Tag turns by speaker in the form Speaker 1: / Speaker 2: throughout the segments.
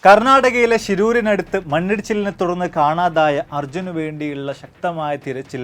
Speaker 1: കർണാടകയിലെ ശിരൂരിനടുത്ത് മണ്ണിടിച്ചിലിനെ തുടർന്ന് കാണാതായ അർജുന് വേണ്ടിയുള്ള ശക്തമായ തിരച്ചിൽ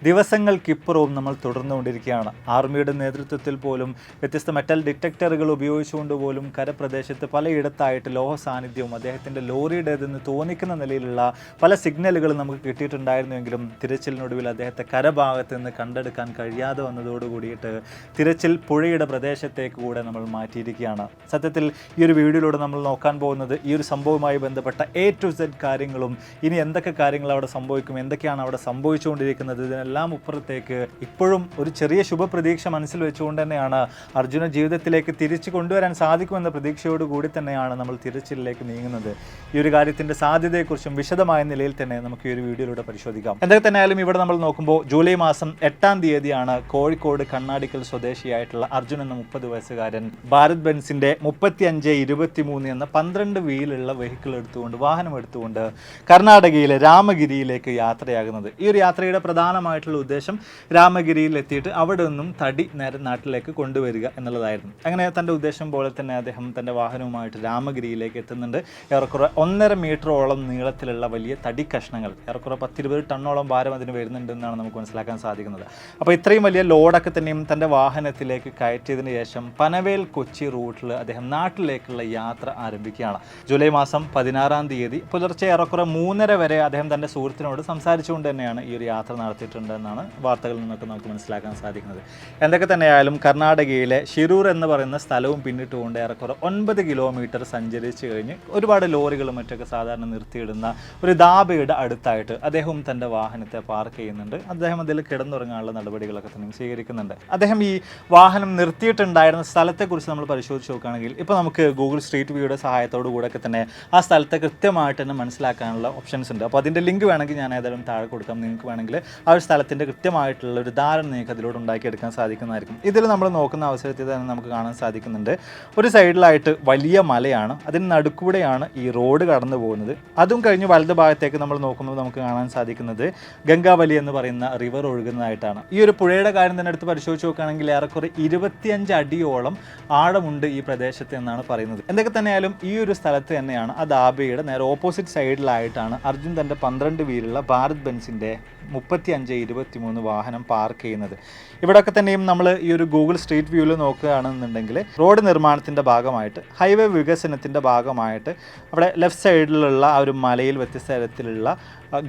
Speaker 1: ദിവസങ്ങൾക്കിപ്പുറവും നമ്മൾ തുടർന്നുകൊണ്ടിരിക്കുകയാണ്. ആർമിയുടെ നേതൃത്വത്തിൽ പോലും വ്യത്യസ്ത മെറ്റൽ ഡിറ്റക്ടറുകൾ ഉപയോഗിച്ചുകൊണ്ട് പോലും കരപ്രദേശത്ത് പലയിടത്തായിട്ട് ലോഹ സാന്നിധ്യവും അദ്ദേഹത്തിൻ്റെ ലോറിയുടേതെന്ന് തോന്നിക്കുന്ന നിലയിലുള്ള പല സിഗ്നലുകളും നമുക്ക് കിട്ടിയിട്ടുണ്ടായിരുന്നുവെങ്കിലും തിരച്ചിലിനൊടുവിൽ അദ്ദേഹത്തെ കരഭാഗത്ത് നിന്ന് കണ്ടെടുക്കാൻ കഴിയാതെ വന്നതോടുകൂടിയിട്ട് തിരച്ചിൽ പുഴയുടെ പ്രദേശത്തേക്ക് കൂടെ നമ്മൾ മാറ്റിയിരിക്കുകയാണ്. സത്യത്തിൽ ഈ ഒരു വീഡിയോയിലൂടെ നമ്മൾ നോക്കാൻ പോകുന്നത് ഈ ഒരു സംഭവവുമായി ബന്ധപ്പെട്ട A to Z കാര്യങ്ങളും ഇനി എന്തൊക്കെ കാര്യങ്ങൾ അവിടെ സംഭവിക്കും, എന്തൊക്കെയാണ് അവിടെ സംഭവിച്ചുകൊണ്ടിരിക്കുന്നത്, ഇതിനെല്ലാം അപ്പുറത്തേക്ക് ഇപ്പോഴും ഒരു ചെറിയ ശുഭപ്രതീക്ഷ മനസ്സിൽ വെച്ചുകൊണ്ട് തന്നെയാണ് അർജുന ജീവിതത്തിലേക്ക് തിരിച്ചു കൊണ്ടുവരാൻ സാധിക്കുമെന്ന പ്രതീക്ഷയോടുകൂടി തന്നെയാണ് നമ്മൾ തിരച്ചിലിലേക്ക് നീങ്ങുന്നത്. ഈ ഒരു കാര്യത്തിൻ്റെ സാധ്യതയെക്കുറിച്ചും വിശദമായ നിലയിൽ തന്നെ നമുക്ക് ഈ ഒരു വീഡിയോയിലൂടെ പരിശോധിക്കാം. എന്തൊക്കെ തന്നെയായാലും ഇവിടെ നമ്മൾ നോക്കുമ്പോൾ ജൂലൈ മാസം 8-ാം തീയതിയാണ് കോഴിക്കോട് കണ്ണാടിക്കൽ സ്വദേശിയായിട്ടുള്ള അർജുൻ എന്ന 30 വയസ്സുകാരൻ ഭാരത് ബെൻസിൻ്റെ 3523 എന്ന 12 വീലുള്ള വെഹിക്കിൾ എടുത്തുകൊണ്ട് വാഹനം എടുത്തുകൊണ്ട് കർണാടകയിലെ രാമഗിരിയിലേക്ക് യാത്രയാകുന്നത്. ഈ ഒരു യാത്രയുടെ പ്രധാനമായിട്ടുള്ള ഉദ്ദേശം രാമഗിരിയിൽ എത്തിയിട്ട് അവിടെ നിന്നും തടി നേരെ നാട്ടിലേക്ക് കൊണ്ടുവരിക എന്നുള്ളതായിരുന്നു. അങ്ങനെ തൻ്റെ ഉദ്ദേശം പോലെ തന്നെ അദ്ദേഹം തൻ്റെ വാഹനവുമായിട്ട് രാമഗിരിയിലേക്ക് എത്തുന്നുണ്ട്. ഏറെക്കുറെ 1.5 മീറ്ററോളം നീളത്തിലുള്ള വലിയ തടി കഷ്ണങ്ങൾ, ഏറെക്കുറെ 10-20 ടണ്ണോളം ഭാരം അതിന് വരുന്നുണ്ടെന്നാണ് നമുക്ക് മനസ്സിലാക്കാൻ സാധിക്കുന്നത്. അപ്പോൾ ഇത്രയും വലിയ ലോഡൊക്കെ തന്നെയും തൻ്റെ വാഹനത്തിലേക്ക് കയറ്റിയതിന് ശേഷം പനവേൽ കൊച്ചി റൂട്ടിൽ അദ്ദേഹം നാട്ടിലേക്കുള്ള യാത്ര ആരംഭിക്കുകയാണ്. ജൂലൈ മാസം 16-ാം തീയതി പുലർച്ചെ ഏറെക്കുറെ 3:30 വരെ അദ്ദേഹം തൻ്റെ സുഹൃത്തിനോട് സംസാരിച്ചുകൊണ്ട് തന്നെയാണ് ഈ ഒരു യാത്ര നടത്തിയിട്ടുണ്ടെന്നാണ് വാർത്തകളിൽ നിന്നൊക്കെ നമുക്ക് മനസ്സിലാക്കാൻ സാധിക്കുന്നത്. എന്തൊക്കെ തന്നെയായാലും കർണാടകയിലെ ശിരൂർ എന്ന് പറയുന്ന സ്ഥലവും പിന്നിട്ടുകൊണ്ട് ഏറെക്കുറെ 9 കിലോമീറ്റർ സഞ്ചരിച്ച് കഴിഞ്ഞ് ഒരുപാട് ലോറികളും മറ്റൊക്കെ സാധാരണ നിർത്തിയിടുന്ന ഒരു ധാബയുടെ അടുത്തായിട്ട് അദ്ദേഹവും തൻ്റെ വാഹനത്തെ പാർക്ക് ചെയ്യുന്നുണ്ട്. അദ്ദേഹം അതിൽ കിടന്നുറങ്ങാനുള്ള നടപടികളൊക്കെ തന്നെ സ്വീകരിക്കുന്നുണ്ട്. അദ്ദേഹം ഈ വാഹനം നിർത്തിയിട്ടുണ്ടായിരുന്ന സ്ഥലത്തെക്കുറിച്ച് നമ്മൾ പരിശോധിച്ച് നോക്കുകയാണെങ്കിൽ ഇപ്പോൾ നമുക്ക് ഗൂഗിൾ സ്ട്രീറ്റ് വ്യൂയുടെ സഹായത്തോടു കൂടെ തന്നെ ആ സ്ഥലത്തെ കൃത്യമായിട്ട് തന്നെ മനസ്സിലാക്കാനുള്ള ഓപ്ഷൻസ് ഉണ്ട്. അപ്പോൾ അതിൻ്റെ ലിങ്ക് വേണമെങ്കിൽ ഞാൻ ഏതായാലും താഴെ കൊടുക്കാം. നിങ്ങൾക്ക് വേണമെങ്കിൽ ആ ഒരു സ്ഥലത്തിൻ്റെ കൃത്യമായിട്ടുള്ള ഒരു ധാരണ നിങ്ങൾക്ക് അതിലൂടെ ഉണ്ടാക്കിയെടുക്കാൻ സാധിക്കുന്നതായിരിക്കും. ഇതിൽ നമ്മൾ നോക്കുന്ന അവസരത്തിൽ തന്നെ നമുക്ക് കാണാൻ സാധിക്കുന്നുണ്ട്, ഒരു സൈഡിലായിട്ട് വലിയ മലയാണ്, അതിന് നടുക്കൂടെയാണ് ഈ റോഡ് കടന്നു പോകുന്നത്. അതും കഴിഞ്ഞ് വലത് ഭാഗത്തേക്ക് നമ്മൾ നോക്കുമ്പോൾ നമുക്ക് കാണാൻ സാധിക്കുന്നത് ഗംഗാവലി എന്ന് പറയുന്ന റിവർ ഒഴുകുന്നതായിട്ടാണ്. ഈ ഒരു പുഴയുടെ കാര്യം തന്നെ എടുത്ത് പരിശോധിച്ച് നോക്കുകയാണെങ്കിൽ ഏറെക്കുറെ 25 അടിയോളം ആഴമുണ്ട് ഈ പ്രദേശത്ത് എന്നാണ് പറയുന്നത്. എന്തൊക്കെ തന്നെയായാലും ഈ ഒരു സ്ഥലത്ത് തന്നെയാണ് ആ ധാബയുടെ നേരെ ഓപ്പോസിറ്റ് സൈഡിലായിട്ടാണ് അർജുൻ തൻ്റെ 12 വീലുള്ള ഭാരത് ബെൻസിൻ്റെ 3523 വാഹനം പാർക്ക് ചെയ്യുന്നത്. ഇവിടെയൊക്കെ തന്നെയും നമ്മൾ ഈ ഒരു ഗൂഗിൾ സ്ട്രീറ്റ് വ്യൂവിൽ നോക്കുകയാണെന്നുണ്ടെങ്കിൽ റോഡ് നിർമ്മാണത്തിൻ്റെ ഭാഗമായിട്ട് ഹൈവേ വികസനത്തിൻ്റെ ഭാഗമായിട്ട് അവിടെ ലെഫ്റ്റ് സൈഡിലുള്ള ആ ഒരു മലയിൽ വ്യത്യസ്ത തരത്തിലുള്ള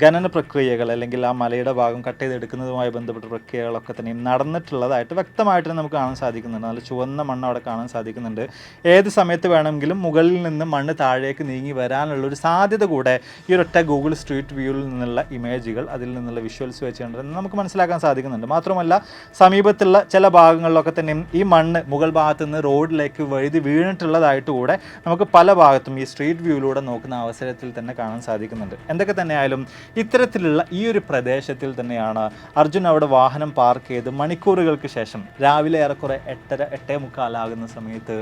Speaker 1: ഖനന പ്രക്രിയകൾ അല്ലെങ്കിൽ ആ മലയുടെ ഭാഗം കട്ട് ചെയ്തെടുക്കുന്നതുമായി ബന്ധപ്പെട്ട പ്രക്രിയകളൊക്കെ തന്നെയും നടന്നിട്ടുള്ളതായിട്ട് വ്യക്തമായിട്ട് നമുക്ക് കാണാൻ സാധിക്കുന്നുണ്ട്. നല്ല ചുവന്ന മണ്ണ് അവിടെ കാണാൻ സാധിക്കുന്നുണ്ട്. ഏത് സമയത്ത് വേണമെങ്കിലും മുകളിൽ നിന്ന് മണ്ണ് താഴേക്ക് നീങ്ങി വരാനുള്ളൊരു സാധ്യത കൂടെ ഈ ഒരൊറ്റ ഗൂഗിൾ സ്ട്രീറ്റ് വ്യൂവിൽ നിന്നുള്ള ഇമേജുകൾ, അതിൽ നിന്നുള്ള വിഷ്വൽസ് വെച്ചുകൊണ്ട് നമുക്ക് മനസ്സിലാക്കാൻ സാധിക്കുന്നുണ്ട്. മാത്രമല്ല സമീപത്തുള്ള ചില ഭാഗങ്ങളിലൊക്കെ തന്നെയും ഈ മണ്ണ് മുകൾ ഭാഗത്തു നിന്ന് റോഡിലേക്ക് വഴുതി വീണിട്ടുള്ളതായിട്ട് കൂടെ നമുക്ക് പല ഭാഗത്തും ഈ സ്ട്രീറ്റ് വ്യൂവിലൂടെ നോക്കുന്ന അവസരത്തിൽ തന്നെ കാണാൻ സാധിക്കുന്നുണ്ട്. എന്തൊക്കെ തന്നെയായാലും ഇത്തരത്തിലുള്ള ഈ ഒരു പ്രദേശത്തിൽ തന്നെയാണ് അർജുൻ അവിടെ വാഹനം പാർക്ക് ചെയ്ത് മണിക്കൂറുകൾക്ക് ശേഷം രാവിലെ ഏറെക്കുറെ 8:30-8:45 ആകുന്ന സമയത്ത്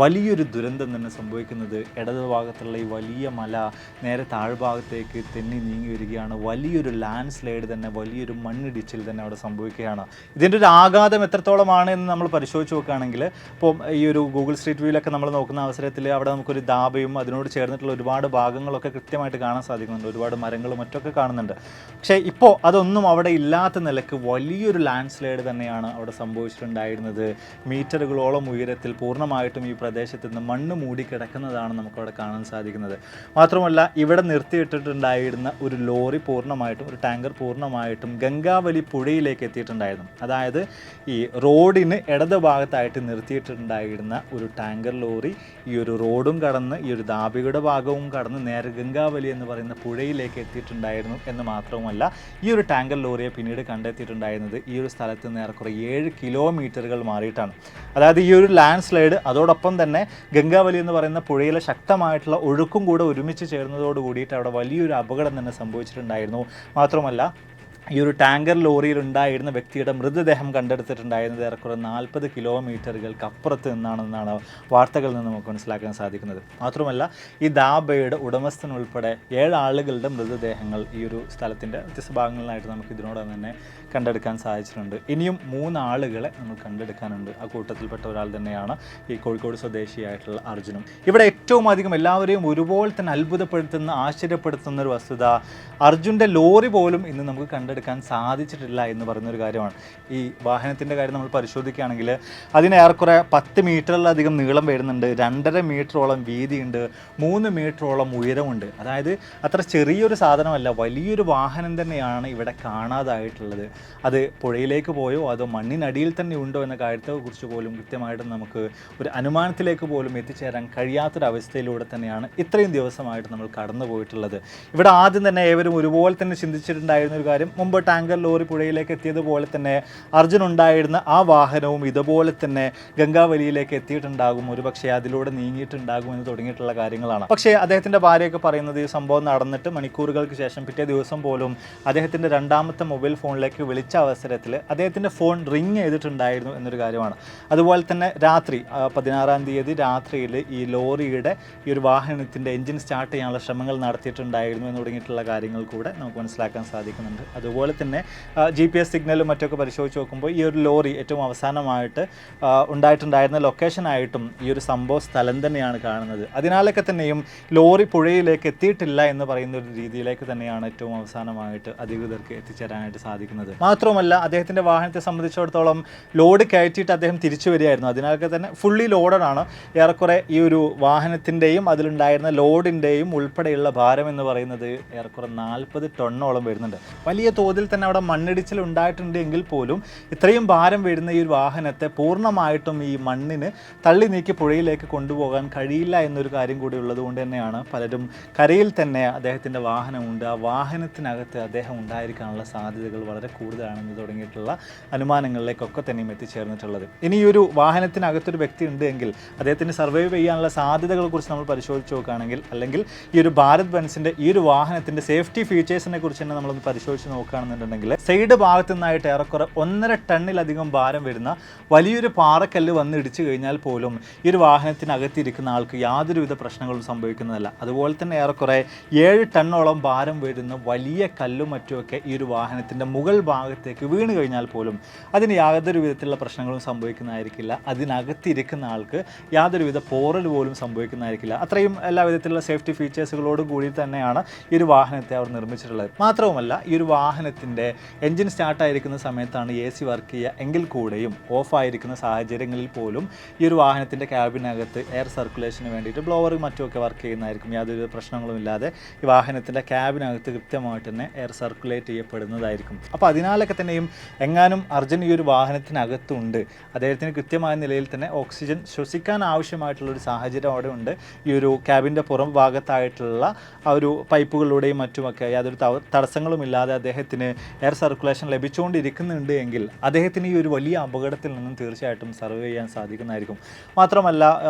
Speaker 1: വലിയൊരു ദുരന്തം തന്നെ സംഭവിക്കുന്നത്. ഇടതുഭാഗത്തുള്ള ഈ വലിയ മല നേരെ താഴ്ഭാഗത്തേക്ക് തെന്നി നീങ്ങി വരികയാണ്. വലിയൊരു ലാൻഡ് സ്ലൈഡ് തന്നെ, വലിയൊരു മണ്ണിടിച്ചിൽ തന്നെ അവിടെ സംഭവിക്കുകയാണ്. ഇതിൻ്റെ ഒരു ആഘാതം എത്രത്തോളമാണ് എന്ന് നമ്മൾ പരിശോധിച്ച് നോക്കുകയാണെങ്കിൽ ഇപ്പോൾ ഈ ഒരു ഗൂഗിൾ സ്ട്രീറ്റ് വ്യൂവിലൊക്കെ നമ്മൾ നോക്കുന്ന അവസരത്തിൽ അവിടെ നമുക്കൊരു ധാബയും അതിനോട് ചേർന്നിട്ടുള്ള ഒരുപാട് ഭാഗങ്ങളൊക്കെ കൃത്യമായിട്ട് കാണാൻ സാധിക്കുന്നുണ്ട്. ഒരുപാട് മരങ്ങളും മറ്റൊക്കെ കാണുന്നുണ്ട്. പക്ഷേ ഇപ്പോൾ അതൊന്നും അവിടെ ഇല്ലാത്ത നിലക്ക് വലിയൊരു ലാൻഡ് സ്ലൈഡ് തന്നെയാണ് അവിടെ സംഭവിച്ചിട്ടുണ്ടായിരുന്നത്. മീറ്ററുകളോളം ഉയരത്തിൽ പൂർണ്ണമായിട്ടും ഈ പ്രദേശത്ത് നിന്ന് മണ്ണ് മൂടി കിടക്കുന്നതാണ് നമുക്കവിടെ കാണാൻ സാധിക്കുന്നത്. മാത്രമല്ല ഇവിടെ നിർത്തിയിട്ടിട്ടുണ്ടായിരുന്ന ഒരു ലോറി പൂർണ്ണമായിട്ടും, ഒരു ടാങ്കർ പൂർണ്ണമായിട്ടും ഗംഗാവലി പുഴയിലേക്ക് എത്തിയിട്ടുണ്ടായിരുന്നു. അതായത് ഈ റോഡിന് ഇടത് ഭാഗത്തായിട്ട് നിർത്തിയിട്ടുണ്ടായിരുന്ന ഒരു ടാങ്കർ ലോറി ഈ ഒരു റോഡും കടന്ന് ഈ ഒരു ധാബിയുടെ ഭാഗവും കടന്ന് നേരെ ഗംഗാവലി എന്ന് പറയുന്ന പുഴയിലേക്ക് എത്തിയിട്ടുണ്ടായിരുന്നു എന്ന് മാത്രവുമല്ല ഈ ഒരു ടാങ്കർ ലോറിയെ പിന്നീട് കണ്ടെത്തിയിട്ടുണ്ടായിരുന്നത് ഈ ഒരു സ്ഥലത്ത് നിന്ന് ഏറെക്കുറെ 7 കിലോമീറ്ററുകൾ മാറിയിട്ടാണ്. അതായത് ഈ ഒരു ലാൻഡ് സ്ലൈഡ് അതോടൊപ്പം തന്നെ ഗംഗാവലി എന്ന് പറയുന്ന പുഴയിലെ ശക്തമായിട്ടുള്ള ഒഴുക്കും കൂടെ ഒരുമിച്ച് ചേർന്നതോട് കൂടിയിട്ട് അവിടെ വലിയൊരു അപകടം തന്നെ സംഭവിച്ചിട്ടുണ്ടായിരുന്നു. മാത്രമല്ല ഈ ഒരു ടാങ്കർ ലോറിയിൽ ഉണ്ടായിരുന്ന വ്യക്തിയുടെ മൃതദേഹം കണ്ടെടുത്തിട്ടുണ്ടായിരുന്നത് ഏറെക്കുറെ 40 കിലോമീറ്ററുകൾക്ക് അപ്പുറത്ത് നിന്നാണെന്നാണ് വാർത്തകളിൽ നിന്ന് നമുക്ക് മനസ്സിലാക്കാൻ സാധിക്കുന്നത്. മാത്രമല്ല ഈ ദാബയുടെ ഉടമസ്ഥൻ ഉൾപ്പെടെ 7 ആളുകളുടെ മൃതദേഹങ്ങൾ ഈ ഒരു സ്ഥലത്തിൻ്റെ വ്യത്യസ്ത ഭാഗങ്ങളിലായിട്ട് നമുക്ക് ഇതിനോടകം തന്നെ കണ്ടെടുക്കാൻ സാധിച്ചിട്ടുണ്ട്. ഇനിയും 3 ആളുകളെ നമ്മൾ കണ്ടെടുക്കാനുണ്ട്. ആ കൂട്ടത്തിൽപ്പെട്ട ഒരാൾ തന്നെയാണ് ഈ കോഴിക്കോട് സ്വദേശിയായിട്ടുള്ള അർജുനും. ഇവിടെ ഏറ്റവും അധികം എല്ലാവരെയും ഒരുപോലെ തന്നെ അത്ഭുതപ്പെടുത്തുന്ന, ആശ്ചര്യപ്പെടുത്തുന്ന ഒരു വസ്തുത, അർജുൻ്റെ ലോറി പോലും ഇന്ന് നമുക്ക് കണ്ടെടുക്കാൻ സാധിച്ചിട്ടില്ല എന്ന് പറയുന്നൊരു കാര്യമാണ്. ഈ വാഹനത്തിൻ്റെ കാര്യം നമ്മൾ പരിശോധിക്കുകയാണെങ്കിൽ അതിന് ഏറെക്കുറെ 10 മീറ്ററിലധികം നീളം വരുന്നുണ്ട്, 2.5 മീറ്ററോളം വീതിയുണ്ട്, 3 മീറ്ററോളം ഉയരമുണ്ട്. അതായത് അത്ര ചെറിയൊരു സാധനമല്ല, വലിയൊരു വാഹനം തന്നെയാണ് ഇവിടെ കാണാതായിട്ടുള്ളത്. അത് പുഴയിലേക്ക് പോയോ അതോ മണ്ണിനടിയിൽ തന്നെ ഉണ്ടോ എന്ന കാര്യത്തെക്കുറിച്ച് പോലും കൃത്യമായിട്ട് നമുക്ക് ഒരു അനുമാനത്തിലേക്ക് പോലും എത്തിച്ചേരാൻ കഴിയാത്തൊരവസ്ഥയിലൂടെ തന്നെയാണ് ഇത്രയും ദിവസമായിട്ട് നമ്മൾ കടന്നു പോയിട്ടുള്ളത്. ഇവിടെ ആദ്യം തന്നെ ഏവരും ഒരുപോലെ തന്നെ ചിന്തിച്ചിട്ടുണ്ടായിരുന്ന ഒരു കാര്യം, മുമ്പ് ടാങ്കർ ലോറി പുഴയിലേക്ക് എത്തിയതുപോലെ തന്നെ അർജുൻ ഉണ്ടായിരുന്ന ആ വാഹനവും ഇതുപോലെ തന്നെ ഗംഗാവലിയിലേക്ക് എത്തിയിട്ടുണ്ടാകും, ഒരുപക്ഷെ അതിലൂടെ നീങ്ങിയിട്ടുണ്ടാകും എന്ന് തുടങ്ങിയിട്ടുള്ള കാര്യങ്ങളാണ്. പക്ഷേ അദ്ദേഹത്തിൻ്റെ ഭാര്യയൊക്കെ പറയുന്നത് ഈ സംഭവം നടന്നിട്ട് മണിക്കൂറുകൾക്ക് ശേഷം പിറ്റേ ദിവസം പോലും അദ്ദേഹത്തിൻ്റെ 2ാമത്തെ മൊബൈൽ ഫോണിലേക്ക് വിളിച്ച അവസരത്തിൽ അദ്ദേഹത്തിൻ്റെ ഫോൺ റിങ് ചെയ്തിട്ടുണ്ടായിരുന്നു എന്നൊരു കാര്യമാണ്. അതുപോലെ തന്നെ രാത്രി 16-ാം തീയതി രാത്രിയിൽ ഈ ലോറിയുടെ ഈ ഒരു വാഹനത്തിൻ്റെ എൻജിൻ സ്റ്റാർട്ട് ചെയ്യാനുള്ള ശ്രമങ്ങൾ നടത്തിയിട്ടുണ്ടായിരുന്നു എന്ന് തുടങ്ങിയിട്ടുള്ള കാര്യങ്ങൾ കൂടെ നമുക്ക് മനസ്സിലാക്കാൻ സാധിക്കുന്നുണ്ട്. അതുപോലെ തന്നെ GPS സിഗ്നലും മറ്റൊക്കെ പരിശോധിച്ച് നോക്കുമ്പോൾ ഈ ഒരു ലോറി ഏറ്റവും അവസാനമായിട്ട് ഉണ്ടായിട്ടുണ്ടായിരുന്ന ലൊക്കേഷനായിട്ടും ഈ ഒരു സംഭവ സ്ഥലം തന്നെയാണ് കാണുന്നത്. അതിനാലൊക്കെ തന്നെയും ലോറി പുഴയിലേക്ക് എത്തിയിട്ടില്ല എന്ന് പറയുന്ന ഒരു രീതിയിലേക്ക് തന്നെയാണ് ഏറ്റവും അവസാനമായിട്ട് അധികൃതർക്ക് എത്തിച്ചേരാനായിട്ട് സാധിക്കുന്നത്. മാത്രമല്ല അദ്ദേഹത്തിൻ്റെ വാഹനത്തെ സംബന്ധിച്ചിടത്തോളം ലോഡ് കയറ്റിയിട്ട് അദ്ദേഹം തിരിച്ചു വരികയായിരുന്നു. അതിനൊക്കെ തന്നെ ഫുള്ളി ലോഡഡാണ്. ഏറെക്കുറെ ഈ ഒരു വാഹനത്തിൻ്റെയും അതിലുണ്ടായിരുന്ന ലോഡിൻ്റെയും ഉൾപ്പെടെയുള്ള ഭാരം എന്ന് പറയുന്നത് ഏറെക്കുറെ 40 ടണ്ണോളം വരുന്നുണ്ട്. വലിയ തോതിൽ തന്നെ അവിടെ മണ്ണിടിച്ചിൽ ഉണ്ടായിട്ടുണ്ട് എങ്കിൽ പോലും ഇത്രയും ഭാരം വരുന്ന ഈ ഒരു വാഹനത്തെ പൂർണ്ണമായിട്ടും ഈ മണ്ണിന് തള്ളി നീക്കി പുഴയിലേക്ക് കൊണ്ടുപോകാൻ കഴിയില്ല എന്നൊരു കാര്യം കൂടി ഉള്ളതുകൊണ്ട് തന്നെയാണ് പലരും കരയിൽ തന്നെ അദ്ദേഹത്തിൻ്റെ വാഹനമുണ്ട്, ആ വാഹനത്തിനകത്ത് അദ്ദേഹം ഉണ്ടായിരിക്കാനുള്ള സാധ്യതകൾ വളരെ കൂടുതലാണെന്ന് തുടങ്ങിയിട്ടുള്ള അനുമാനങ്ങളിലേക്കൊക്കെ തന്നെയും എത്തിച്ചേർന്നിട്ടുള്ളത്. ഇനി ഈ ഒരു വാഹനത്തിനകത്തൊരു വ്യക്തി ഉണ്ട് എങ്കിൽ അദ്ദേഹത്തിന് സർവൈവ് ചെയ്യാനുള്ള സാധ്യതകളെ കുറിച്ച് നമ്മൾ പരിശോധിച്ച് നോക്കുകയാണെങ്കിൽ, അല്ലെങ്കിൽ ഈ ഒരു ഭാരത് ബെൻസിൻ്റെ ഈ ഒരു വാഹനത്തിൻ്റെ സേഫ്റ്റി ഫീച്ചേഴ്സിനെ കുറിച്ച് തന്നെ നമ്മളൊന്ന് പരിശോധിച്ച് നോക്കുകയാണെന്നുണ്ടെങ്കിൽ സൈഡ് ഭാഗത്തു നിന്നായിട്ട് ഏറെക്കുറെ 1.5 ടണ്ണിലധികം ഭാരം വരുന്ന വലിയൊരു പാറക്കല്ല് വന്ന് ഇടിച്ചു കഴിഞ്ഞാൽ പോലും ഈ ഒരു വാഹനത്തിനകത്തിരിക്കുന്ന ആൾക്ക് യാതൊരുവിധ പ്രശ്നങ്ങളും സംഭവിക്കുന്നതല്ല. അതുപോലെ തന്നെ ഏറെക്കുറെ 7 ടണ്ണോളം ഭാരം വരുന്ന വലിയ കല്ലും മറ്റുമൊക്കെ ഈ ഒരു വാഹനത്തിൻ്റെ മുകൾ ഭാഗത്തേക്ക് വീണ് കഴിഞ്ഞാൽ പോലും അതിന് യാതൊരു വിധത്തിലുള്ള പ്രശ്നങ്ങളും സംഭവിക്കുന്നതായിരിക്കില്ല. അതിനകത്തിരിക്കുന്ന ആൾക്ക് യാതൊരുവിധ പോറൽ പോലും സംഭവിക്കുന്നതായിരിക്കില്ല. അത്രയും എല്ലാ വിധത്തിലുള്ള സേഫ്റ്റി ഫീച്ചേഴ്സുകളോട് കൂടി തന്നെയാണ് ഈ ഒരു വാഹനത്തെ അവർ നിർമ്മിച്ചിട്ടുള്ളത്. മാത്രവുമല്ല ഈ ഒരു വാഹനത്തിൻ്റെ എൻജിൻ സ്റ്റാർട്ടായിരിക്കുന്ന സമയത്താണ് AC വർക്ക് ചെയ്യുക എങ്കിൽ കൂടെയും ഓഫായിരിക്കുന്ന സാഹചര്യങ്ങളിൽ പോലും ഈ ഒരു വാഹനത്തിൻ്റെ ക്യാബിനകത്ത് എയർ സർക്കുലേഷന് വേണ്ടിയിട്ട് ബ്ലോവർ മറ്റുമൊക്കെ വർക്ക് ചെയ്യുന്നതായിരിക്കും. യാതൊരു പ്രശ്നങ്ങളും ഇല്ലാതെ ഈ വാഹനത്തിൻ്റെ ക്യാബിനകത്ത് കൃത്യമായിട്ട് തന്നെ എയർ സർക്കുലേറ്റ് ചെയ്യപ്പെടുന്നതായിരിക്കും. അപ്പോൾ അതിനാലൊക്കെ തന്നെയും എങ്ങാനും അർജുൻ ഈ ഒരു വാഹനത്തിനകത്തുണ്ട്, അദ്ദേഹത്തിന് കൃത്യമായ നിലയിൽ തന്നെ ഓക്സിജൻ ശ്വസിക്കാൻ ആവശ്യമായിട്ടുള്ളൊരു സാഹചര്യം അവിടെ ഉണ്ട്. ഈ ഒരു ക്യാബിൻ്റെ പുറം ഭാഗത്തായിട്ടുള്ള ആ ഒരു പൈപ്പുകളിലൂടെയും മറ്റുമൊക്കെ യാതൊരു തടസ്സങ്ങളുമില്ലാതെ അദ്ദേഹത്തിന് എയർ സർക്കുലേഷൻ ലഭിച്ചുകൊണ്ടിരിക്കുന്നുണ്ട് എങ്കിൽ അദ്ദേഹത്തിന് ഈ ഒരു വലിയ അപകടത്തിൽ നിന്നും തീർച്ചയായിട്ടും സർവൈവ് ചെയ്യാൻ സാധിക്കുന്നതായിരിക്കും. മാത്രമല്ല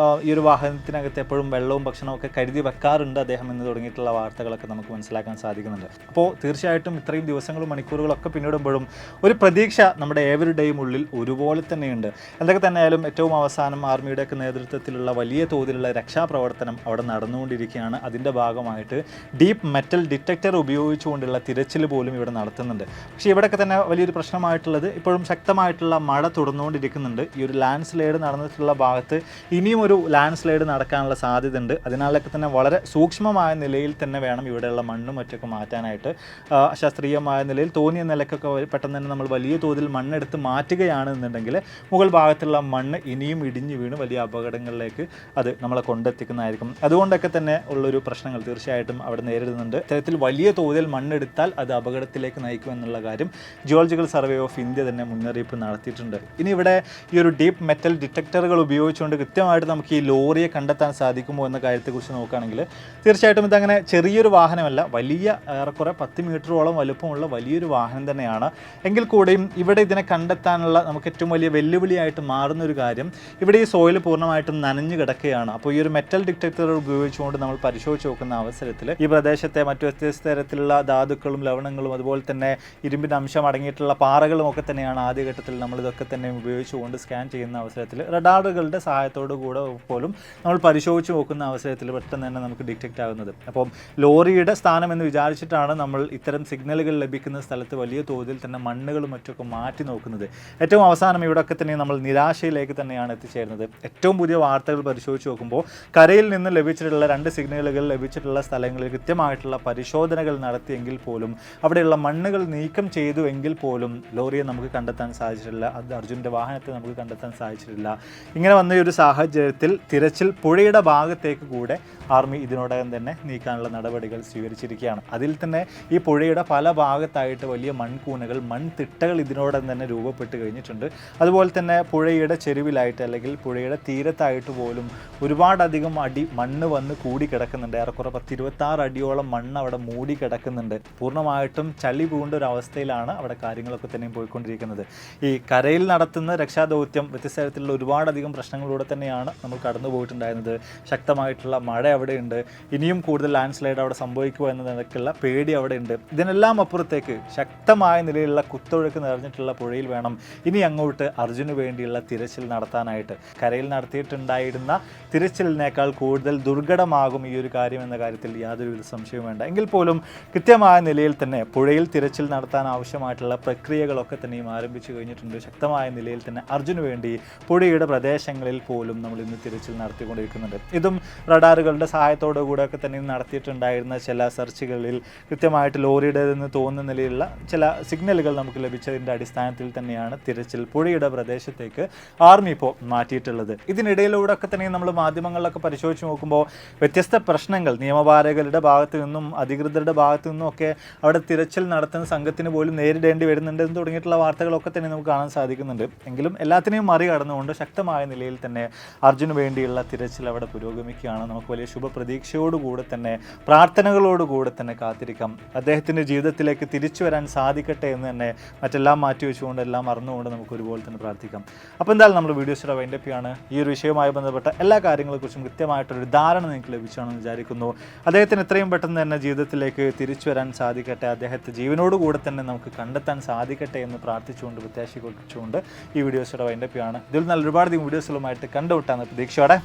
Speaker 1: ഈ ഒരു വാഹനത്തിനകത്ത് എപ്പോഴും വെള്ളവും ഭക്ഷണവും ഒക്കെ കരുതി വെക്കാറുണ്ട് അദ്ദേഹം എന്ന് തുടങ്ങിയിട്ടുള്ള വാർത്തകളൊക്കെ നമുക്ക് മനസ്സിലാക്കാൻ സാധിക്കുന്നുണ്ട്. അപ്പോൾ തീർച്ചയായിട്ടും ഇത്രയും ദിവസങ്ങളും മണിക്കൂറുകളൊക്കെ പിന്നിടുമ്പോഴും ഒരു പ്രതീക്ഷ നമ്മുടെ ഏവരുടെയും ഉള്ളിൽ ഒരുപോലെ തന്നെയുണ്ട്. എന്തൊക്കെ തന്നെയായാലും ഏറ്റവും അവസാനം ആർമിയുടെയൊക്കെ നേതൃത്വത്തിലുള്ള വലിയ തോതിലുള്ള രക്ഷാപ്രവർത്തനം അവിടെ നടന്നുകൊണ്ടിരിക്കുകയാണ്. അതിൻ്റെ ഭാഗമായിട്ട് ഡീപ്പ് മെറ്റൽ ഡിറ്റക്ടർ ഉപയോഗിച്ചുകൊണ്ടുള്ള തിരച്ചിൽ പോലും ഇവിടെ നടത്തുന്നുണ്ട്. പക്ഷേ ഇവിടെയൊക്കെ തന്നെ വലിയൊരു പ്രശ്നമായിട്ടുള്ളത് ഇപ്പോഴും ശക്തമായിട്ടുള്ള മഴ തുടർന്നുകൊണ്ടിരിക്കുന്നുണ്ട്. ഈ ഒരു ലാൻഡ് സ്ലൈഡ് നടന്നിട്ടുള്ള ഭാഗത്ത് ഇനിയും ഒരു ലാൻഡ് സ്ലൈഡ് നടക്കാനുള്ള സാധ്യതയുണ്ട്. അതിനാലൊക്കെ തന്നെ വളരെ സൂക്ഷ്മമായ നിലയിൽ തന്നെ വേണം ഇവിടെയുള്ള മണ്ണും മറ്റൊക്കെ മാറ്റാനായിട്ട്. ശാസ്ത്രീയമായ നിലയിൽ തോന്നിയ നിലക്കൊക്കെ പെട്ടെന്ന് തന്നെ നമ്മൾ വലിയ തോതിൽ മണ്ണെടുത്ത് മാറ്റുകയാണെന്നുണ്ടെങ്കിൽ മുകൾ ഭാഗത്തുള്ള മണ്ണ് ഇനിയും ഇടിഞ്ഞു വീണ് വലിയ അപകടങ്ങളിലേക്ക് അത് നമ്മളെ കൊണ്ടെത്തിക്കുന്നതായിരിക്കും. അതുകൊണ്ടൊക്കെ തന്നെ ഉള്ളൊരു പ്രശ്നങ്ങൾ തീർച്ചയായിട്ടും അവിടെ നേരിടുന്നുണ്ട്. ഇത്തരത്തിൽ വലിയ തോതിൽ മണ്ണെടുത്താൽ അത് അപകടത്തിലേക്ക് നയിക്കുമെന്നുള്ള കാര്യം ജിയോളജിക്കൽ സർവേ ഓഫ് ഇന്ത്യ തന്നെ മുന്നറിയിപ്പ് നടത്തിയിട്ടുണ്ട്. ഇനി ഇവിടെ ഈ ഒരു ഡീപ്പ് മെറ്റൽ ഡിറ്റക്ടറുകൾ ഉപയോഗിച്ചുകൊണ്ട് കൃത്യമായിട്ട് നമുക്ക് ഈ ലോറിയെ കണ്ടെത്താൻ സാധിക്കുമോ എന്ന കാര്യത്തെക്കുറിച്ച് നോക്കുകയാണെങ്കിൽ തീർച്ചയായിട്ടും ഇതങ്ങനെ ചെറിയൊരു വാഹനമല്ല, വലിയ ഏറെക്കുറെ 10 മീറ്ററോളം വലുപ്പമുള്ള വലിയൊരു വാഹനം തന്നെയാണ്. എങ്കിൽ കൂടെയും ഇവിടെ ഇതിനെ കണ്ടെത്താനുള്ള നമുക്ക് ഏറ്റവും വലിയ വെല്ലുവിളിയായിട്ട് മാറുന്ന ഒരു കാര്യം, ഇവിടെ ഈ സോയിൽ പൂർണ്ണമായിട്ടും നനഞ്ഞു കിടക്കുകയാണ്. അപ്പോൾ ഈ ഒരു മെറ്റൽ ഡിറ്റക്ടർ ഉപയോഗിച്ചുകൊണ്ട് നമ്മൾ പരിശോധിച്ച് നോക്കുന്ന അവസരത്തിൽ ഈ പ്രദേശത്തെ മറ്റു വ്യത്യസ്ത തരത്തിലുള്ള ധാതുക്കളും ലവണങ്ങളും അതുപോലെ തന്നെ ഇരുമ്പിൻ്റെ അംശം അടങ്ങിയിട്ടുള്ള പാറകളും ഒക്കെ തന്നെയാണ് ആദ്യഘട്ടത്തിൽ നമ്മളിതൊക്കെ തന്നെ ഉപയോഗിച്ചുകൊണ്ട് സ്കാൻ ചെയ്യുന്ന അവസരത്തിൽ റഡാറുകളുടെ സഹായത്തോടു കൂടെ പോലും നമ്മൾ പരിശോധിച്ച് നോക്കുന്ന അവസരത്തിൽ പെട്ടെന്ന് തന്നെ നമുക്ക് ഡിറ്റക്റ്റ് ആകുന്നത്. അപ്പം ലോറിയുടെ സ്ഥാനം എന്ന് വിചാരിച്ചിട്ടാണ് നമ്മൾ ഇത്തരം സിഗ്നലുകൾ ലഭിക്കുന്ന സ്ഥലത്ത് വലിയ തോതിൽ തന്നെ മണ്ണുകളും മറ്റൊക്കെ മാറ്റി നോക്കുന്നത്. ഏറ്റവും അവസാനം ഇവിടെയൊക്കെ തന്നെ നമ്മൾ നിരാശയിലേക്ക് തന്നെയാണ് എത്തിച്ചേരുന്നത്. ഏറ്റവും പുതിയ വാർത്തകൾ പരിശോധിച്ച് നോക്കുമ്പോൾ കരയിൽ നിന്ന് ലഭിച്ചിട്ടുള്ള 2 സിഗ്നലുകൾ ലഭിച്ചിട്ടുള്ള സ്ഥലങ്ങളിൽ കൃത്യമായിട്ടുള്ള പരിശോധനകൾ നടത്തിയെങ്കിൽ പോലും അവിടെയുള്ള മണ്ണുകൾ നീക്കം ചെയ്തു എങ്കിൽ പോലും ലോറിയെ നമുക്ക് കണ്ടെത്താൻ സാധിച്ചിട്ടില്ല, അത് അർജുൻ്റെ വാഹനത്തെ നമുക്ക് കണ്ടെത്താൻ സാധിച്ചിട്ടില്ല. ഇങ്ങനെ വന്ന ഒരു സാഹചര്യത്തിൽ തിരച്ചിൽ പുഴയുടെ ഭാഗത്തേക്ക് കൂടെ ആർമി ഇതിനോടകം തന്നെ നീക്കാനുള്ള നടപടികൾ സ്വീകരിച്ചിരിക്കുകയാണ്. അതിൽ തന്നെ ഈ പുഴയുടെ പല ഭാഗത്തായിട്ട് വലിയ മൺകൂനകൾ, മൺതിട്ടകൾ ഇതിനോടകം തന്നെ രൂപപ്പെട്ട് കഴിഞ്ഞിട്ടുണ്ട്. അതുപോലെ തന്നെ പുഴയുടെ ചെരുവിലായിട്ട് അല്ലെങ്കിൽ പുഴയുടെ തീരത്തായിട്ട് പോലും ഒരുപാടധികം അടി മണ്ണ് വന്ന് കൂടി കിടക്കുന്നുണ്ട്. ഏറെക്കുറെ 10-26 അടിയോളം മണ്ണ് അവിടെ മൂടി കിടക്കുന്നുണ്ട്. പൂർണ്ണമായിട്ടും ചളി പൂണ്ട ഒരു അവസ്ഥയിലാണ് അവിടെ കാര്യങ്ങളൊക്കെ തന്നെ പോയിക്കൊണ്ടിരിക്കുന്നത്. ഈ കരയിൽ നടത്തുന്ന രക്ഷാദൗത്യം വ്യത്യസ്ത തരത്തിലുള്ള ഒരുപാടധികം പ്രശ്നങ്ങളിലൂടെ തന്നെയാണ് നമ്മൾ കടന്നു പോയിട്ടുണ്ടായിരുന്നത്. ശക്തമായിട്ടുള്ള മഴ അവിടെയുണ്ട്, ഇനിയും കൂടുതൽ ലാൻഡ് സ്ലൈഡ് അവിടെ സംഭവിക്കുക എന്നതൊക്കെയുള്ള പേടി അവിടെയുണ്ട്. ഇതിനെല്ലാം അപ്പുറത്തേക്ക് ശക്തമായ നിലയിലുള്ള കുത്തൊഴുക്ക് നിറഞ്ഞിട്ടുള്ള പുഴയിൽ വേണം ഇനി അങ്ങോട്ട് അർജുന് വേണ്ടിയുള്ള തിരച്ചിൽ നടത്താനായിട്ട്. കരയിൽ നടത്തിയിട്ടുണ്ടായിരുന്ന തിരച്ചിലിനേക്കാൾ കൂടുതൽ ദുർഘടമാകും ഈ ഒരു കാര്യം എന്ന കാര്യത്തിൽ യാതൊരുവിധ സംശയവും വേണ്ട. എങ്കിൽ പോലും കൃത്യമായ നിലയിൽ തന്നെ പുഴയിൽ തിരച്ചിൽ നടത്താൻ ആവശ്യമായിട്ടുള്ള പ്രക്രിയകളൊക്കെ തന്നെയും ആരംഭിച്ചു കഴിഞ്ഞിട്ടുണ്ട്. ശക്തമായ നിലയിൽ തന്നെ അർജുന് വേണ്ടി പുഴയുടെ പ്രദേശങ്ങളിൽ പോലും നമ്മൾ ഇന്ന് തിരച്ചിൽ നടത്തിക്കൊണ്ടിരിക്കുന്നുണ്ട്. ഇതും റഡാറുകളുടെ സഹായത്തോടു കൂടെ ഒക്കെ തന്നെ നടത്തിയിട്ടുണ്ടായിരുന്ന ചില സെർച്ചുകളിൽ കൃത്യമായിട്ട് ലോറിയുടേതെന്ന് തോന്നുന്ന നിലയിലുള്ള ചില സിഗ്നലുകൾ നമുക്ക് ലഭിച്ചതിൻ്റെ അടിസ്ഥാനത്തിൽ തന്നെയാണ് തിരച്ചിൽ പുഴയുടെ പ്രദേശത്തേക്ക് ആർമി ഇപ്പോൾ മാറ്റിയിട്ടുള്ളത്. ഇതിനിടയിലൂടെ ഒക്കെ തന്നെ നമ്മൾ മാധ്യമങ്ങളിലൊക്കെ പരിശോധിച്ച് നോക്കുമ്പോൾ വ്യത്യസ്ത പ്രശ്നങ്ങൾ നിയമപാലകരുടെ ഭാഗത്തു നിന്നും അധികൃതരുടെ ഭാഗത്തു നിന്നും ഒക്കെ അവിടെ തിരച്ചിൽ നടത്തുന്ന സംഘത്തിന് പോലും നേരിടേണ്ടി വരുന്നുണ്ട് എന്ന് തുടങ്ങിയിട്ടുള്ള വാർത്തകളൊക്കെ തന്നെ നമുക്ക് കാണാൻ സാധിക്കുന്നുണ്ട്. എങ്കിലും എല്ലാത്തിനെയും മറികടന്നുകൊണ്ട് ശക്തമായ നിലയിൽ തന്നെ അർജുന് വേണ്ടിയുള്ള തിരച്ചിൽ അവിടെ പുരോഗമിക്കുകയാണ്. നമുക്ക് വലിയ ശുഭപ്രതീക്ഷയോടുകൂടെ തന്നെ പ്രാർത്ഥനകളോടുകൂടെ തന്നെ കാത്തിരിക്കാം. അദ്ദേഹത്തിൻ്റെ ജീവിതത്തിലേക്ക് തിരിച്ചു വരാൻ സാധിക്കട്ടെ എന്ന് തന്നെ മറ്റെല്ലാം മാറ്റിവെച്ചുകൊണ്ട് എല്ലാം മറന്നുകൊണ്ട് നമുക്ക് ഒരുപോലെ തന്നെ പ്രാർത്ഥിക്കാം. അപ്പോൾ എന്തായാലും നമ്മൾ വീഡിയോസിയുടെ വൈൻഡപ്പിയാണ്. ഈ ഒരു വിഷയവുമായി ബന്ധപ്പെട്ട എല്ലാ കാര്യങ്ങളെക്കുറിച്ചും കൃത്യമായിട്ടൊരു ധാരണ നിങ്ങൾക്ക് ലഭിച്ചാണെന്ന് വിചാരിക്കുന്നു. അദ്ദേഹത്തിന് എത്രയും പെട്ടെന്ന് തന്നെ ജീവിതത്തിലേക്ക് തിരിച്ചു വരാൻ സാധിക്കട്ടെ, അദ്ദേഹത്തെ ജീവനോടുകൂടെ തന്നെ നമുക്ക് കണ്ടെത്താൻ സാധിക്കട്ടെ എന്ന് പ്രാർത്ഥിച്ചുകൊണ്ട് പ്രത്യാശ കൊടുച്ചുകൊണ്ട് ഈ വീഡിയോസിയുടെ വൈൻഡപ്പിയാണ്. ഇതിൽ നല്ല ഒരുപാട് വീഡിയോസുകളുമായിട്ട് കണ്ടുവിട്ടാണ് പ്രതീക്ഷയോടെ.